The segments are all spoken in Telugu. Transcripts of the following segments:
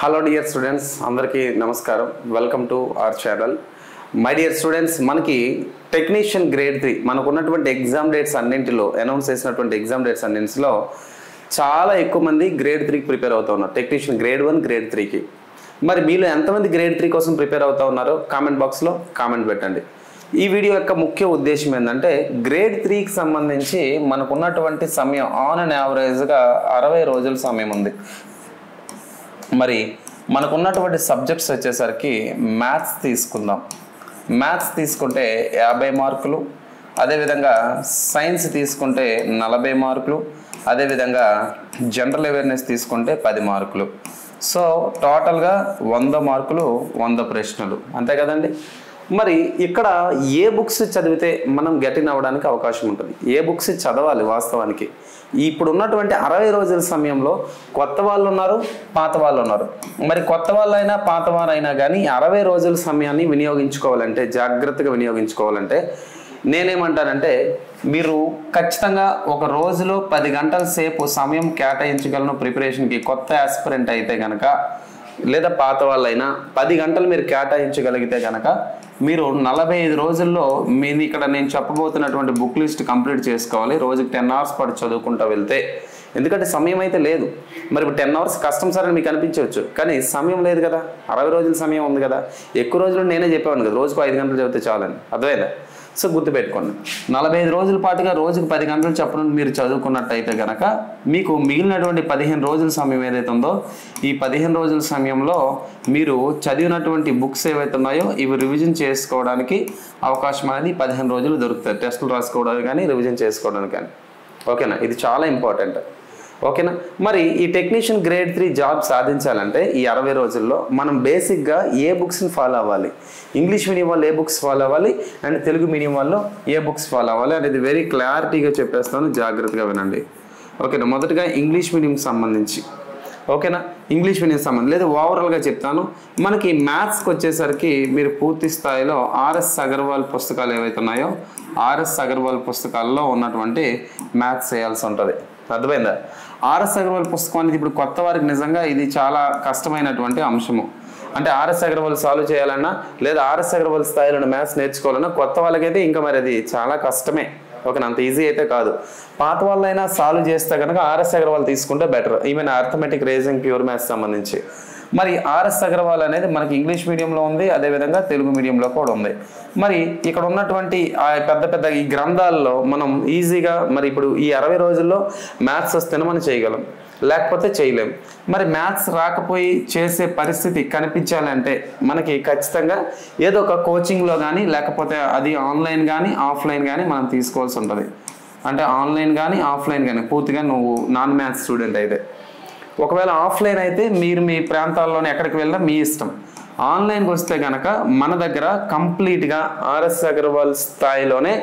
హలో డియర్ స్టూడెంట్స్, అందరికీ నమస్కారం. Welcome to our channel. My dear students, మనకి టెక్నీషియన్ గ్రేడ్ 3 మనకున్నటువంటి ఎగ్జామ్ డేట్స్ అన్నింటిలో అనౌన్స్ చేసినటువంటి ఎగ్జామ్ డేట్స్ అన్నింటిలో చాలా ఎక్కువ మంది గ్రేడ్ 3కి ప్రిపేర్ అవుతూ ఉన్నారు. టెక్నీషియన్ గ్రేడ్ 1 గ్రేడ్ 3కి. మరి మీలో ఎంతమంది గ్రేడ్ 3 కోసం ప్రిపేర్ అవుతూ ఉన్నారో కామెంట్ బాక్స్లో కామెంట్ పెట్టండి. ఈ వీడియో యొక్క ముఖ్య ఉద్దేశం ఏంటంటే గ్రేడ్ 3కి సంబంధించి మనకున్నటువంటి సమయం ఆన్ అండ్ యావరేజ్గా 60 రోజుల సమయం ఉంది. మరి మనకున్నటువంటి సబ్జెక్ట్స్ వచ్చేసరికి మ్యాథ్స్ తీసుకుందాం. మ్యాథ్స్ తీసుకుంటే 50 మార్కులు, అదేవిధంగా సైన్స్ తీసుకుంటే 40 మార్కులు, అదేవిధంగా జనరల్ అవేర్నెస్ తీసుకుంటే 10 మార్కులు. సో టోటల్గా 100 మార్కులు, 100 ప్రశ్నలు, అంతే కదండి. మరి ఇక్కడ ఏ బుక్స్ చదివితే మనం గెటిన్ అవ్వడానికి అవకాశం ఉంటుంది, ఏ బుక్స్ చదవాలి వాస్తవానికి. ఇప్పుడు ఉన్నటువంటి 60 రోజుల సమయంలో కొత్త వాళ్ళు ఉన్నారు, పాత వాళ్ళు ఉన్నారు. మరి కొత్త వాళ్ళైనా పాత వారైనా కానీ 60 రోజుల సమయాన్ని వినియోగించుకోవాలంటే, జాగ్రత్తగా వినియోగించుకోవాలంటే నేనేమంటానంటే మీరు ఖచ్చితంగా ఒక రోజులో 10 గంటల సేపు సమయం కేటాయించగలను ప్రిపరేషన్కి. కొత్త ఆస్పిరెంట్ అయితే కనుక లేదా పాత వాళ్ళైనా 10 గంటలు మీరు కేటాయించగలిగితే కనుక మీరు 45 రోజుల్లో మీది ఇక్కడ నేను చెప్పబోతున్నటువంటి బుక్ లిస్ట్ కంప్లీట్ చేసుకోవాలి. రోజుకి 10 అవర్స్ పాటు చదువుకుంటూ వెళ్తే, ఎందుకంటే సమయం అయితే లేదు. మరి ఇప్పుడు 10 అవర్స్ కష్టం సార్ అని మీకు అనిపించవచ్చు, కానీ సమయం లేదు కదా. 60 రోజుల సమయం ఉంది కదా. ఎక్కువ రోజులు నేనే చెప్పాను కదా, రోజుకు 5 గంటలు చదివితే చాలని. అర్థమైందా? సో గుర్తుపెట్టుకోండి, 45 రోజుల పాటుగా రోజుకు 10 గంటలు చెప్పడం మీరు చదువుకున్నట్టయితే కనుక మీకు మిగిలినటువంటి 15 రోజుల సమయం ఏదైతే ఉందో ఈ 15 రోజుల సమయంలో మీరు చదివినటువంటి బుక్స్ ఏవైతే ఉన్నాయో ఇవి రివిజన్ చేసుకోవడానికి అవకాశం అనేది 15 రోజులు దొరుకుతాయి. టెస్టులు రాసుకోవడానికి కానీ రివిజన్ చేసుకోవడానికి కానీ. ఓకేనా? ఇది చాలా ఇంపార్టెంట్. ఓకేనా? మరి ఈ టెక్నీషియన్ గ్రేడ్ 3 జాబ్ సాధించాలంటే ఈ 60 రోజుల్లో మనం బేసిక్గా ఏ బుక్స్ని ఫాలో అవ్వాలి, ఇంగ్లీష్ మీడియం వాళ్ళు ఏ బుక్స్ ఫాలో అవ్వాలి అండ్ తెలుగు మీడియం వాళ్ళు ఏ బుక్స్ ఫాలో అవ్వాలి అనేది వెరీ క్లారిటీగా చెప్పేస్తాను, జాగ్రత్తగా వినండి. ఓకేనా? మొదటగా ఇంగ్లీష్ మీడియంకి సంబంధించి, ఓకేనా, ఇంగ్లీష్ మీడియం సంబంధించి లేదా ఓవరాల్గా చెప్తాను. మనకి మ్యాథ్స్కి వచ్చేసరికి మీరు పూర్తి స్థాయిలో ఆర్ఎస్ అగర్వాల్ పుస్తకాలు ఏవైతే ఉన్నాయో ఆర్ఎస్ అగర్వాల్ పుస్తకాల్లో ఉన్నటువంటి మ్యాథ్స్ చేయాల్సి ఉంటుంది. అర్థమైందా? ఆర్ఎస్ అగర్వాల్ పుస్తకం అనేది ఇప్పుడు కొత్త వారికి నిజంగా ఇది చాలా కష్టమైనటువంటి అంశము. అంటే ఆర్ఎస్ అగర్వాల్ సాల్వ్ చేయాలన్నా లేదా ఆర్ఎస్ అగర్వాల్ స్థాయిలో మ్యాథ్స్ నేర్చుకోవాలన్నా కొత్త వాళ్ళకైతే ఇంకా మరి అది చాలా కష్టమే. ఓకేనా? అంత ఈజీ అయితే కాదు. పాత వాళ్ళైనా సాల్వ్ చేస్తే కనుక ఆర్ఎస్ అగర్వాల్ తీసుకుంటే better, even arithmetic, reasoning, pure maths సంబంధించి. మరి ఆర్ఎస్ అగర్వాల్ అనేది మనకి ఇంగ్లీష్ మీడియంలో ఉంది, అదేవిధంగా తెలుగు మీడియంలో కూడా ఉంది. మరి ఇక్కడ ఉన్నటువంటి ఆ పెద్ద పెద్ద ఈ గ్రంథాల్లో మనం ఈజీగా మరి ఇప్పుడు ఈ 60 రోజుల్లో మ్యాథ్స్ వస్తేనే మనం చేయగలం, లేకపోతే చేయలేం. మరి మ్యాథ్స్ రాకపోయి చేసే పరిస్థితి కనిపించాలంటే మనకి ఖచ్చితంగా ఏదో ఒక కోచింగ్లో కానీ లేకపోతే అది ఆన్లైన్ కానీ ఆఫ్లైన్ కానీ మనం తీసుకోవాల్సి ఉంటుంది. అంటే ఆన్లైన్ కానీ ఆఫ్లైన్ కానీ, పూర్తిగా నువ్వు నాన్ మ్యాథ్స్ స్టూడెంట్ అయితే. ఒకవేళ ఆఫ్లైన్ అయితే మీరు మీ ప్రాంతాల్లోనే ఎక్కడికి వెళ్ళినా మీ ఇష్టం. ఆన్లైన్కి వస్తే కనుక మన దగ్గర కంప్లీట్గా ఆర్ఎస్ అగర్వాల్ స్థాయిలోనే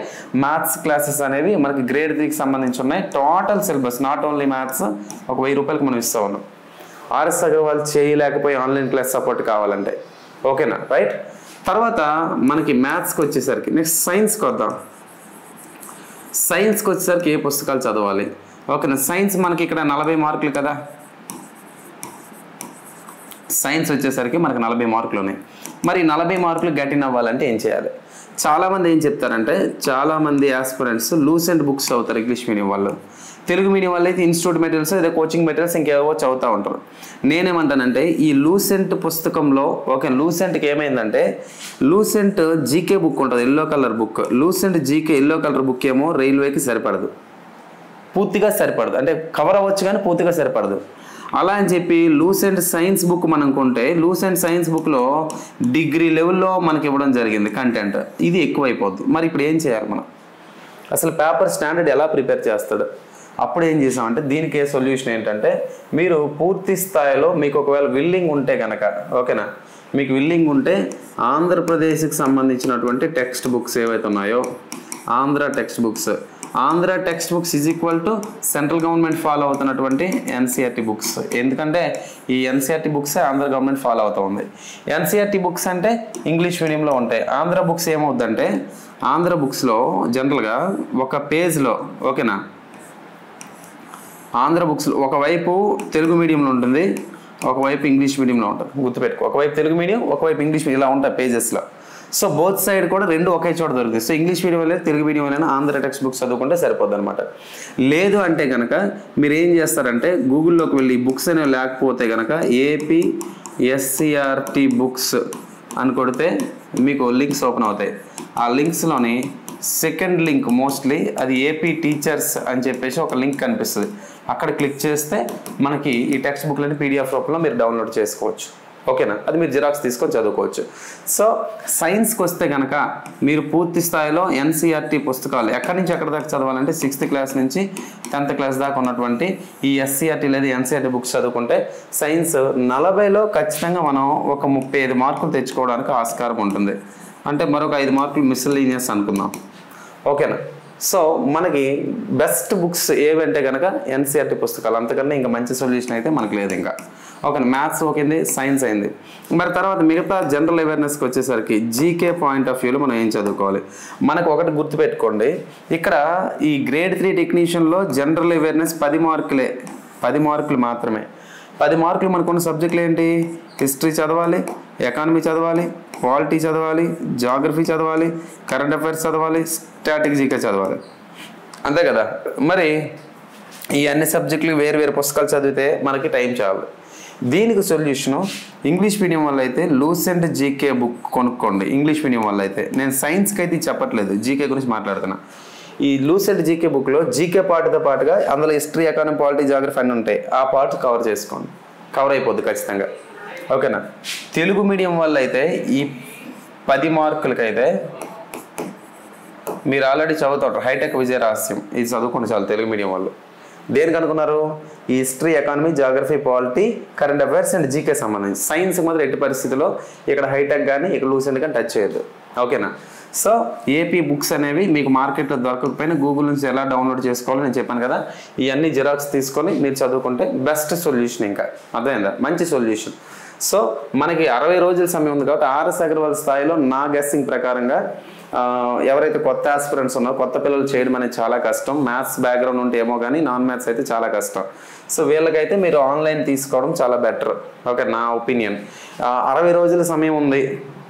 మ్యాథ్స్ క్లాసెస్ అనేవి మనకి గ్రేడ్ 3కి సంబంధించి ఉన్నాయి. Total syllabus, not only maths, ఒక 1000 రూపాయలకి మనం ఇస్తూ ఉన్నాం. ఆర్ఎస్ అగర్వాల్ చేయలేకపోయి ఆన్లైన్ క్లాస్ సపోర్ట్ కావాలంటే. ఓకేనా? రైట్. తర్వాత మనకి మ్యాథ్స్కి వచ్చేసరికి నెక్స్ట్ సైన్స్కి వద్దాం. సైన్స్కి వచ్చేసరికి ఏ పుస్తకాలు చదవాలి? ఓకేనా? సైన్స్ మనకి ఇక్కడ 40 మార్కులు కదా. సైన్స్ వచ్చేసరికి మనకు 40 మార్కులు ఉన్నాయి. మరి 40 మార్కులు గెటిన్ అవ్వాలంటే ఏం చేయాలి? చాలామంది ఏం చెప్తారంటే, చాలామంది ఆస్పిరెంట్స్ లూసెంట్ బుక్స్ చదువుతారు ఇంగ్లీష్ మీడియం వాళ్ళు. తెలుగు మీడియం వాళ్ళు అయితే ఇన్స్టిట్యూట్ మెటీరియల్స్, లేదా కోచింగ్ మెటీరియల్స్ ఇంకేవో చదువుతూ ఉంటారు. నేనేమంటానంటే ఈ లూసెంట్ పుస్తకంలో, ఓకే, లూసెంట్కి ఏమైందంటే లూసెంట్ జీకే బుక్ ఉంటుంది, yellow colour book. Lucent GK yellow colour book ఏమో రైల్వేకి సరిపడదు, పూర్తిగా సరిపడదు. అంటే కవర్ అవ్వచ్చు కానీ పూర్తిగా సరిపడదు. అలా అని చెప్పి లూసెంట్ సైన్స్ బుక్ మనం కొంటే లూసెంట్ సైన్స్ బుక్లో డిగ్రీ లెవెల్లో మనకి ఇవ్వడం జరిగింది కంటెంట్. ఇది ఎక్కువైపోద్ది. మరి ఇప్పుడు ఏం చేయాలి మనం? అసలు పేపర్ స్టాండర్డ్ ఎలా ప్రిపేర్ చేస్తాడు? అప్పుడు ఏం చేసామంటే దీనికి ఏ సొల్యూషన్ ఏంటంటే, మీరు పూర్తి స్థాయిలో మీకు ఒకవేళ విల్లింగ్ ఉంటే కనుక, ఓకేనా, మీకు విల్లింగ్ ఉంటే ఆంధ్రప్రదేశ్కి సంబంధించినటువంటి టెక్స్ట్ బుక్స్ ఏవైతే ఉన్నాయో Andhra text books, Andhra text books is equal to central government follow అవుతున్నటువంటి ఎన్సీఆర్టీ బుక్స్. ఎందుకంటే ఈ NCERT books Andhra government follow అవుతూ ఉంది. ఎన్సీఆర్టీ బుక్స్ అంటే ఇంగ్లీష్ మీడియంలో ఉంటాయి. ఆంధ్ర బుక్స్ ఏమవుద్దంటే ఆంధ్ర బుక్స్లో జనరల్గా ఒక పేజ్లో, ఓకేనా, ఆంధ్ర బుక్స్లో ఒకవైపు తెలుగు మీడియంలో ఉంటుంది, ఒకవైపు ఇంగ్లీష్ మీడియంలో ఉంటుంది, గుర్తుపెట్టుకో. ఒకవైపు తెలుగు మీడియం, ఒకవైపు ఇంగ్లీష్ మీడియం, ఇలా ఉంటాయి పేజెస్లో. సో బోత్ సైడ్ కూడా రెండు ఒకే చోట దొరుకుతాయి. సో ఇంగ్లీష్ మీడియం వల్ల తెలుగు మీడియం వల్ల ఆంధ్ర టెక్స్ట్ బుక్స్ చదువుకుంటే సరిపోద్ది అనమాట. లేదు అంటే కనుక మీరు ఏం చేస్తారంటే గూగుల్లోకి వెళ్ళి బుక్స్ అనేవి లేకపోతే కనుక APSCRT బుక్స్ అని కొడితే మీకు లింక్స్ ఓపెన్ అవుతాయి. ఆ లింక్స్లోని సెకండ్ లింక్ మోస్ట్లీ అది ఏపీ టీచర్స్ అని చెప్పేసి ఒక లింక్ కనిపిస్తుంది. అక్కడ క్లిక్ చేస్తే మనకి ఈ టెక్స్ట్ బుక్లని PDF రూపంలో మీరు డౌన్లోడ్ చేసుకోవచ్చు. ఓకేనా, అది మీరు జిరాక్స్ తీసుకొని చదువుకోవచ్చు. సో సైన్స్కి వస్తే కనుక మీరు పూర్తి స్థాయిలో NCERT పుస్తకాలు ఎక్కడి నుంచి ఎక్కడి దాకా చదవాలంటే 6th క్లాస్ నుంచి 10th క్లాస్ దాకా ఉన్నటువంటి ఈ SCERT లేదా NCERT బుక్స్ చదువుకుంటే సైన్స్ 40లో ఖచ్చితంగా మనం ఒక 35 మార్కులు తెచ్చుకోవడానికి ఆస్కారం ఉంటుంది. అంటే మరొక 5 మార్కులు మిస్సెలీనియస్ అనుకుందాం. ఓకేనా, సో మనకి బెస్ట్ బుక్స్ ఏవంటే కనుక NCERT పుస్తకాలు, అంతకన్నా ఇంకా మంచి సొల్యూషన్ అయితే మనకు లేదు ఇంకా. ఓకే, మ్యాథ్స్ ఓకేంది, సైన్స్ అయింది. మరి తర్వాత మిగతా జనరల్ అవేర్నెస్కి వచ్చేసరికి జీకే పాయింట్ ఆఫ్ వ్యూలో మనం ఏం చదువుకోవాలి? మనకు ఒకటి గుర్తుపెట్టుకోండి, ఇక్కడ ఈ గ్రేడ్ 3 టెక్నీషియన్లో జనరల్ అవేర్నెస్ 10 మార్కులే, 10 మార్కులు మాత్రమే. 10 మార్కులు మనకున్న సబ్జెక్టులు ఏంటి? హిస్టరీ చదవాలి, ఎకానమీ చదవాలి, పాలిటీ చదవాలి, జాగ్రఫీ చదవాలి, కరెంట్ అఫైర్స్ చదవాలి, స్టాటిక్ జీకే చదవాలి, అంతే కదా. మరి ఈ అన్ని సబ్జెక్టులు వేరు వేరు పుస్తకాలు చదివితే మనకి టైం చాలు. దీనికి సొల్యూషను ఇంగ్లీష్ మీడియం వల్ల అయితే లూసెంట్ జీకే బుక్ కొనుక్కోండి. ఇంగ్లీష్ మీడియం వల్ల అయితే, నేను సైన్స్కి అయితే చెప్పట్లేదు, జీకే గురించి మాట్లాడుతున్నా. ఈ లూసెంట్ జీకే బుక్లో జీకే పార్ట్తో పాటుగా అందులో హిస్టరీ, ఎకానమీ, పాలిటీ, జాగ్రఫీ అన్నీ ఉంటాయి. ఆ పార్ట్ కవర్ చేసుకోండి, కవర్ అయిపోద్ది ఖచ్చితంగా. ఓకేనా. తెలుగు మీడియం వల్ల అయితే ఈ 10 మార్కులకైతే మీరు ఆల్రెడీ చదువుతారు హైటెక్ విజయ రహస్యం, ఇది చదువుకుని చాలు తెలుగు మీడియం వాళ్ళు. దేనికి అనుకున్నారు? ఈ history, economy, geography, polity, current affairs and GK సంబంధించి. సైన్స్కి మాత్రం ఎట్టి పరిస్థితిలో ఇక్కడ హైటెక్ కానీ ఇక్కడ లూసెంట్ కానీ టచ్ చేయొద్దు. ఓకేనా. సో ఏపీ బుక్స్ అనేవి మీకు మార్కెట్లో దొరకకపోయినా గూగుల్ నుంచి ఎలా డౌన్లోడ్ చేసుకోవాలో నేను చెప్పాను కదా. ఇవన్నీ జిరాక్స్ తీసుకొని మీరు చదువుకుంటే బెస్ట్ సొల్యూషన్, ఇంకా అర్థమైందా, మంచి సొల్యూషన్. సో మనకి 60 రోజుల సమయం ఉంది కాబట్టి RS అగర్వాల్ స్థాయిలో నా గెస్సింగ్ ప్రకారంగా ఎవరైతే కొత్త ఆస్పిరెంట్స్ ఉన్నారో, కొత్త పిల్లలు చేయడం అనేది చాలా కష్టం. మ్యాథ్స్ బ్యాక్గ్రౌండ్ ఉంటే ఏమో కానీ నాన్ మ్యాథ్స్ అయితే చాలా కష్టం. సో వీళ్ళకైతే మీరు ఆన్లైన్ తీసుకోవడం చాలా బెటర్. ఓకే, నా ఒపీనియన్. 60 రోజుల సమయం ఉంది.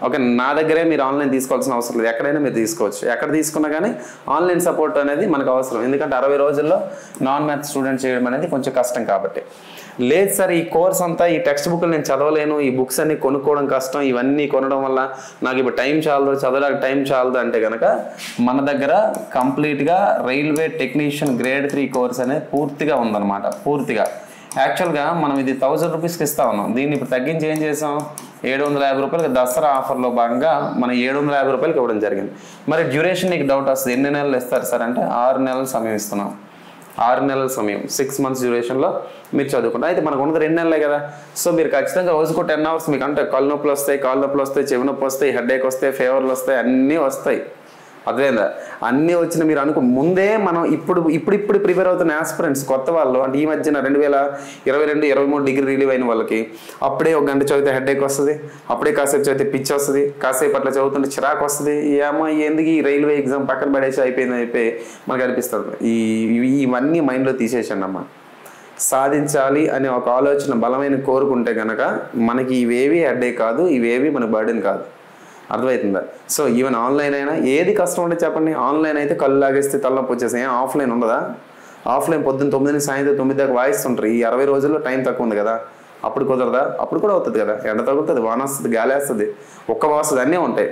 ఓకే, నా దగ్గరే మీరు ఆన్లైన్ తీసుకోవాల్సిన అవసరం లేదు, ఎక్కడైనా మీరు తీసుకోవచ్చు. ఎక్కడ తీసుకున్నా కానీ ఆన్లైన్ సపోర్ట్ అనేది మనకు అవసరం, ఎందుకంటే 60 రోజుల్లో నాన్ మ్యాథ్స్ స్టూడెంట్ చేయడం అనేది కొంచెం కష్టం కాబట్టి. లేదు సార్, ఈ కోర్స్ అంతా ఈ టెక్స్ట్ బుక్లు నేను చదవలేను, ఈ బుక్స్ అన్ని కొనుక్కోవడం కష్టం, ఇవన్నీ కొనడం వల్ల నాకు ఇప్పుడు టైం చాలదు, చదవడానికి టైం చాలదు అంటే కనుక మన దగ్గర కంప్లీట్గా రైల్వే టెక్నీషియన్ గ్రేడ్ 3 కోర్స్ అనేది పూర్తిగా ఉందన్నమాట. పూర్తిగా యాక్చువల్గా మనం ఇది 1000 రూపీస్కి ఇస్తా ఉన్నాం. దీన్ని ఇప్పుడు తగ్గించి ఏం చేసాం, 750 రూపాయలకి దసరా ఆఫర్లో భాగంగా మనం 750 రూపాయలకి ఇవ్వడం జరిగింది. మరి డ్యూరేషన్ నీకు డౌట్ వస్తుంది, ఎన్ని నెలలు ఇస్తారు సార్ అంటే 6 నెలల సమయం ఇస్తున్నాం. 6 నెలల సమయం, 6 months డ్యూరేషన్లో మీరు చదువుకుంటారు. అయితే మనకు ఉన్నది 2 నెలలే కదా. సో మీరు ఖచ్చితంగా రోజుకు 10 hours మీకు అంటే కళ్ళు నొప్పులు వస్తాయి, కాళ్ళు నొప్పులు వస్తాయి, చెవి నొప్పి వస్తాయి, హెడేక్ వస్తాయి, ఫీవర్లు వస్తాయి, అన్నీ వస్తాయి. అదేందా, అన్నీ వచ్చిన మీరు అనుకో ముందే మనం ఇప్పుడు ప్రిపేర్ అవుతున్న ఆస్పిరెంట్స్ కొత్త వాళ్ళు, అంటే ఈ మధ్యన 2022-23 డిగ్రీ రిలీవ్ అయిన వాళ్ళకి అప్పుడే 1 గంట చదివితే హెడేక్ వస్తుంది, అప్పుడే కాసేపు చదివితే పిచ్చి వస్తుంది, కాసేపు అట్లా చదువుతుంటే చిరాకు వస్తుంది. ఏమో ఎందుకు ఈ రైల్వే ఎగ్జామ్ పక్కన పడేసి అయిపోయి మనకు అనిపిస్తుంది. ఇవన్నీ మైండ్లో తీసేసండి అమ్మ. సాధించాలి అనే ఒక ఆలోచన బలమైన కోరుకుంటే కనుక మనకి ఇవేవి హెడేక్ కాదు, ఇవేవి మన బర్డెన్ కాదు. అర్థమవుతుందా? సో ఈవెన్ ఆన్లైన్ అయినా ఏది కష్టం ఉంటే చెప్పండి. ఆన్లైన్ అయితే కళ్ళు లాగేస్తే తలనొప్పి వచ్చేసి, ఆఫ్లైన్ ఉండదా? ఆఫ్లైన్ పొద్దున్న 9 నుంచి సాయంత్రం 9 దాకా వాయిస్తుంటారు. ఈ 60 రోజుల్లో టైం తక్కువ ఉంది కదా, అప్పుడు కుదరదా? అప్పుడు కూడా అవుతుంది కదా. ఎండ తగ్గుతుంది, వాన వస్తుంది, గాలి వేస్తుంది, ఒక్క వస్తుంది, అన్నీ ఉంటాయి.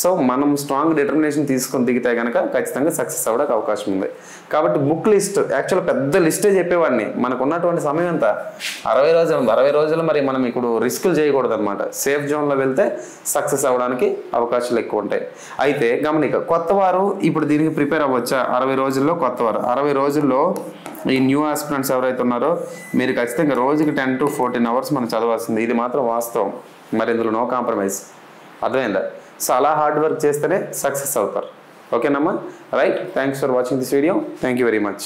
సో మనం స్ట్రాంగ్ డిటర్మినేషన్ తీసుకొని దిగితే కనుక ఖచ్చితంగా సక్సెస్ అవ్వడానికి అవకాశం ఉంది. కాబట్టి బుక్ లిస్ట్ యాక్చువల్ పెద్ద లిస్టే చెప్పేవాడిని. మనకు ఉన్నటువంటి సమయం ఎంత 60 రోజులు ఉంది. 60 రోజులు మరి మనం ఇప్పుడు రిస్కులు చేయకూడదు అనమాట. సేఫ్ జోన్లో వెళ్తే సక్సెస్ అవ్వడానికి అవకాశాలు ఎక్కువ ఉంటాయి. అయితే గమనిక, కొత్తవారు ఇప్పుడు దీనికి ప్రిపేర్ అవ్వచ్చా? 60 రోజుల్లో కొత్తవారు 60 రోజుల్లో ఈ న్యూ ఆస్పిరెంట్స్ ఎవరైతే ఉన్నారో మీరు ఖచ్చితంగా రోజుకి 10 to 14 hours మనం చదవాల్సింది. ఇది మాత్రం వాస్తవం, మరి ఇందులో నో కాంప్రమైజ్. అర్థమైందా? సో అలా హార్డ్ వర్క్ చేస్తేనే సక్సెస్ అవుతారు. ఓకేనమ్మా, right. Thanks for watching this video. Thank you very much.